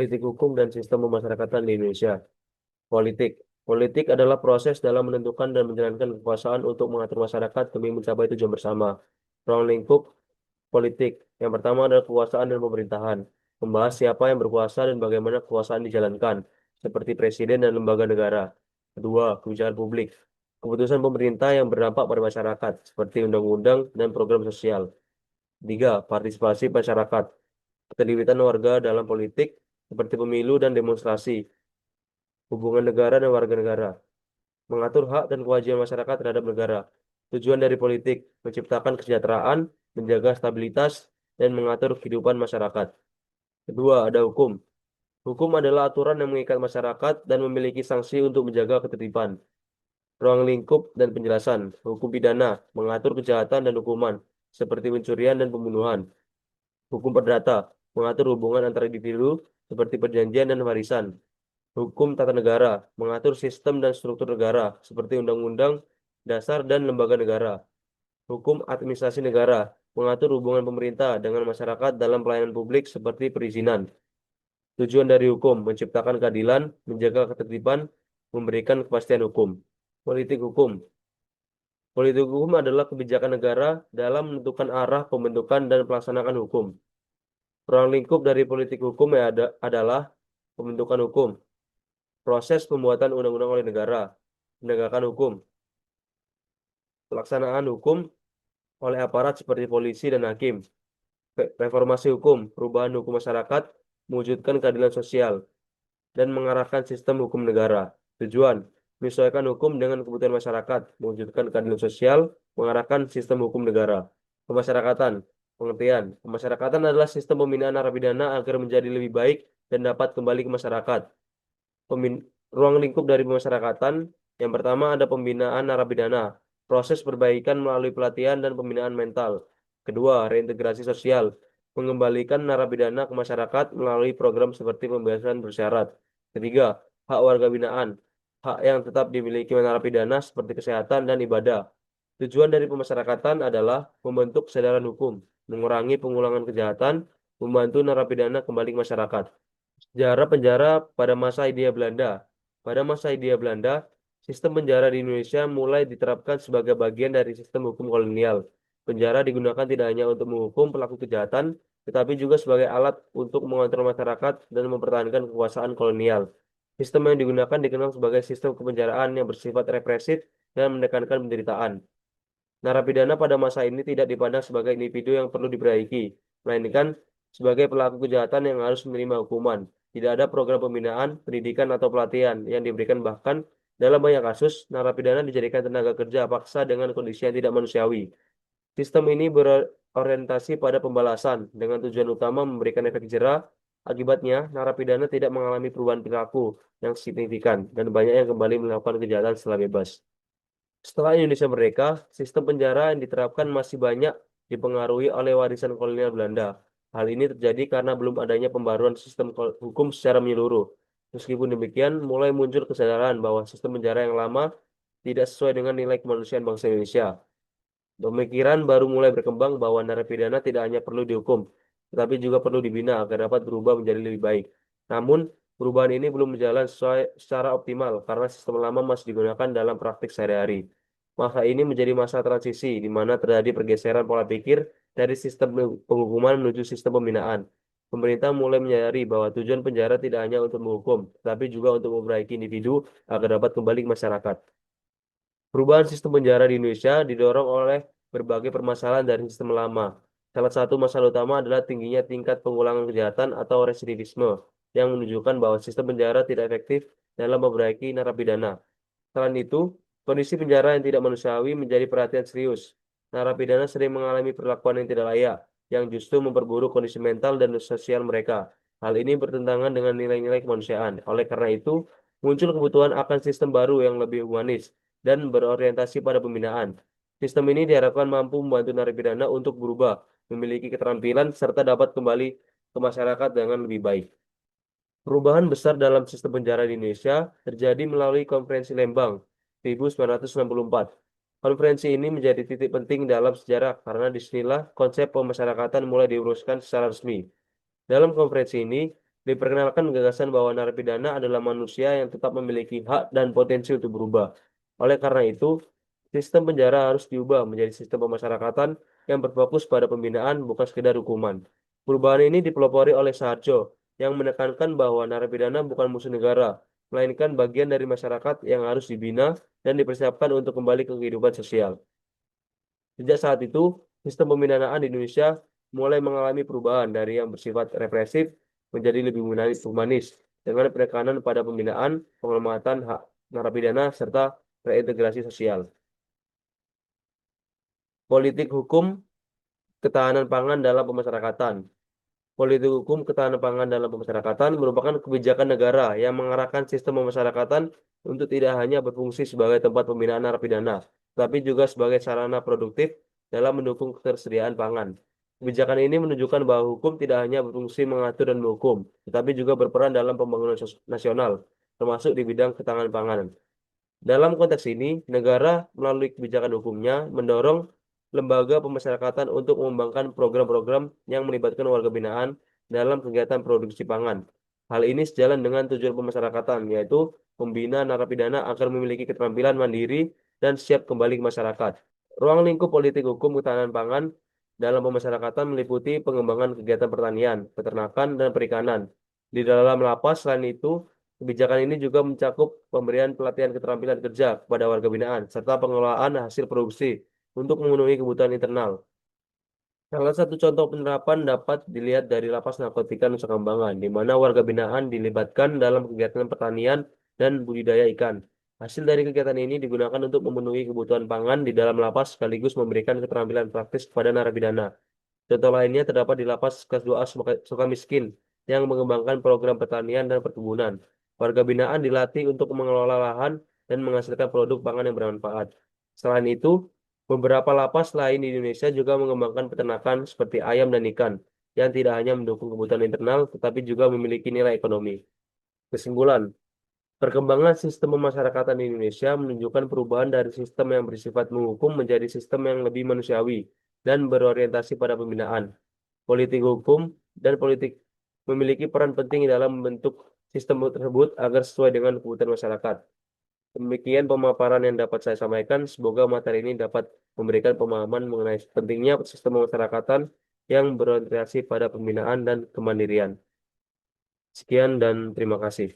Politik hukum dan sistem pemasyarakatan di Indonesia. Politik. Politik adalah proses dalam menentukan dan menjalankan kekuasaan untuk mengatur masyarakat demi mencapai tujuan bersama. Ruang lingkup politik. Yang pertama adalah kekuasaan dan pemerintahan. Membahas siapa yang berkuasa dan bagaimana kekuasaan dijalankan, seperti presiden dan lembaga negara. Kedua, kebijakan publik. Keputusan pemerintah yang berdampak pada masyarakat, seperti undang-undang dan program sosial. Tiga, partisipasi masyarakat. Keterlibatan warga dalam politik, seperti pemilu dan demonstrasi. Hubungan negara dan warga negara. Mengatur hak dan kewajiban masyarakat terhadap negara. Tujuan dari politik, menciptakan kesejahteraan, menjaga stabilitas, dan mengatur kehidupan masyarakat. Kedua, ada hukum. Hukum adalah aturan yang mengikat masyarakat dan memiliki sanksi untuk menjaga ketertiban. Ruang lingkup dan penjelasan. Hukum pidana, mengatur kejahatan dan hukuman, seperti pencurian dan pembunuhan. Hukum perdata, mengatur hubungan antara individu, seperti perjanjian dan warisan. Hukum tata negara, mengatur sistem dan struktur negara, seperti undang-undang, dasar, dan lembaga negara. Hukum administrasi negara, mengatur hubungan pemerintah dengan masyarakat dalam pelayanan publik seperti perizinan. Tujuan dari hukum, menciptakan keadilan, menjaga ketertiban, memberikan kepastian hukum. Politik hukum. Politik hukum adalah kebijakan negara dalam menentukan arah pembentukan dan pelaksanaan hukum. Ruang lingkup dari politik hukum adalah pembentukan hukum, proses pembuatan undang-undang oleh negara, penegakan hukum, pelaksanaan hukum oleh aparat seperti polisi dan hakim, reformasi hukum, perubahan hukum masyarakat, mewujudkan keadilan sosial, dan mengarahkan sistem hukum negara. Tujuan, menyesuaikan hukum dengan kebutuhan masyarakat, mewujudkan keadilan sosial, mengarahkan sistem hukum negara. Pemasyarakatan, pengertian. Pemasyarakatan adalah sistem pembinaan narapidana agar menjadi lebih baik dan dapat kembali ke masyarakat. Ruang lingkup dari pemasyarakatan, yang pertama ada pembinaan narapidana, proses perbaikan melalui pelatihan dan pembinaan mental. Kedua, reintegrasi sosial, mengembalikan narapidana ke masyarakat melalui program seperti pembebasan bersyarat. Ketiga, hak warga binaan, hak yang tetap dimiliki narapidana seperti kesehatan dan ibadah. Tujuan dari pemasyarakatan adalah membentuk kesadaran hukum, mengurangi pengulangan kejahatan, membantu narapidana kembali ke masyarakat. Sejarah penjara pada masa Hindia Belanda. Pada masa Hindia Belanda, sistem penjara di Indonesia mulai diterapkan sebagai bagian dari sistem hukum kolonial. Penjara digunakan tidak hanya untuk menghukum pelaku kejahatan, tetapi juga sebagai alat untuk mengontrol masyarakat dan mempertahankan kekuasaan kolonial. Sistem yang digunakan dikenal sebagai sistem kepenjaraan yang bersifat represif dan menekankan penderitaan. Narapidana pada masa ini tidak dipandang sebagai individu yang perlu diperbaiki, melainkan sebagai pelaku kejahatan yang harus menerima hukuman. Tidak ada program pembinaan, pendidikan, atau pelatihan yang diberikan, bahkan dalam banyak kasus, narapidana dijadikan tenaga kerja paksa dengan kondisi yang tidak manusiawi. Sistem ini berorientasi pada pembalasan dengan tujuan utama memberikan efek jera. Akibatnya, narapidana tidak mengalami perubahan perilaku yang signifikan dan banyak yang kembali melakukan kejahatan setelah bebas. Setelah Indonesia merdeka, sistem penjara yang diterapkan masih banyak dipengaruhi oleh warisan kolonial Belanda. Hal ini terjadi karena belum adanya pembaruan sistem hukum secara menyeluruh. Meskipun demikian, mulai muncul kesadaran bahwa sistem penjara yang lama tidak sesuai dengan nilai kemanusiaan bangsa Indonesia. Pemikiran baru mulai berkembang bahwa narapidana tidak hanya perlu dihukum, tetapi juga perlu dibina agar dapat berubah menjadi lebih baik. Namun, perubahan ini belum berjalan secara optimal karena sistem lama masih digunakan dalam praktik sehari-hari. Masa ini menjadi masa transisi di mana terjadi pergeseran pola pikir dari sistem penghukuman menuju sistem pembinaan. Pemerintah mulai menyadari bahwa tujuan penjara tidak hanya untuk menghukum, tetapi juga untuk memperbaiki individu agar dapat kembali ke masyarakat. Perubahan sistem penjara di Indonesia didorong oleh berbagai permasalahan dari sistem lama. Salah satu masalah utama adalah tingginya tingkat pengulangan kejahatan atau residivisme, yang menunjukkan bahwa sistem penjara tidak efektif dalam memperbaiki narapidana. Selain itu, kondisi penjara yang tidak manusiawi menjadi perhatian serius. Narapidana sering mengalami perlakuan yang tidak layak, yang justru memperburuk kondisi mental dan sosial mereka. Hal ini bertentangan dengan nilai-nilai kemanusiaan. Oleh karena itu, muncul kebutuhan akan sistem baru yang lebih humanis dan berorientasi pada pembinaan. Sistem ini diharapkan mampu membantu narapidana untuk berubah, memiliki keterampilan, serta dapat kembali ke masyarakat dengan lebih baik. Perubahan besar dalam sistem penjara di Indonesia terjadi melalui Konferensi Lembang 1964. Konferensi ini menjadi titik penting dalam sejarah karena disinilah konsep pemasyarakatan mulai diuruskan secara resmi. Dalam konferensi ini, Diperkenalkan gagasan bahwa narapidana adalah manusia yang tetap memiliki hak dan potensi untuk berubah. Oleh karena itu, sistem penjara harus diubah menjadi sistem pemasyarakatan yang berfokus pada pembinaan bukan sekedar hukuman. Perubahan ini dipelopori oleh Saharjo yang menekankan bahwa narapidana bukan musuh negara, melainkan bagian dari masyarakat yang harus dibina dan dipersiapkan untuk kembali ke kehidupan sosial. Sejak saat itu, sistem pembinaan di Indonesia mulai mengalami perubahan dari yang bersifat represif menjadi lebih humanis dengan penekanan pada pembinaan, penghormatan hak narapidana, serta reintegrasi sosial. Politik hukum ketahanan pangan dalam pemasyarakatan. Politik hukum ketahanan pangan dalam pemasyarakatan merupakan kebijakan negara yang mengarahkan sistem pemasyarakatan untuk tidak hanya berfungsi sebagai tempat pembinaan narapidana, tapi juga sebagai sarana produktif dalam mendukung ketersediaan pangan. Kebijakan ini menunjukkan bahwa hukum tidak hanya berfungsi mengatur dan menghukum, tetapi juga berperan dalam pembangunan nasional, termasuk di bidang ketahanan pangan. Dalam konteks ini, negara melalui kebijakan hukumnya mendorong lembaga pemasyarakatan untuk mengembangkan program-program yang melibatkan warga binaan dalam kegiatan produksi pangan. Hal ini sejalan dengan tujuan pemasyarakatan, yaitu membina narapidana agar memiliki keterampilan mandiri dan siap kembali ke masyarakat. Ruang lingkup politik hukum ketahanan pangan dalam pemasyarakatan meliputi pengembangan kegiatan pertanian, peternakan, dan perikanan. Di dalam lapas, selain itu, kebijakan ini juga mencakup pemberian pelatihan keterampilan kerja kepada warga binaan, serta pengelolaan hasil produksi untuk memenuhi kebutuhan internal. Salah satu contoh penerapan dapat dilihat dari Lapas Narkotika Nusa Kambangan, di mana warga binaan dilibatkan dalam kegiatan pertanian dan budidaya ikan. Hasil dari kegiatan ini digunakan untuk memenuhi kebutuhan pangan di dalam lapas sekaligus memberikan keterampilan praktis kepada narapidana. Contoh lainnya terdapat di Lapas Kelas 2A Sukamiskin yang mengembangkan program pertanian dan perkebunan. Warga binaan dilatih untuk mengelola lahan dan menghasilkan produk pangan yang bermanfaat. Selain itu, beberapa lapas lain di Indonesia juga mengembangkan peternakan seperti ayam dan ikan, yang tidak hanya mendukung kebutuhan internal, tetapi juga memiliki nilai ekonomi. Kesimpulan, perkembangan sistem pemasyarakatan di Indonesia menunjukkan perubahan dari sistem yang bersifat menghukum menjadi sistem yang lebih manusiawi dan berorientasi pada pembinaan. Politik hukum dan politik memiliki peran penting dalam membentuk sistem tersebut agar sesuai dengan kebutuhan masyarakat. Demikian pemaparan yang dapat saya sampaikan. Semoga materi ini dapat memberikan pemahaman mengenai pentingnya sistem pemasyarakatan yang berorientasi pada pembinaan dan kemandirian. Sekian dan terima kasih.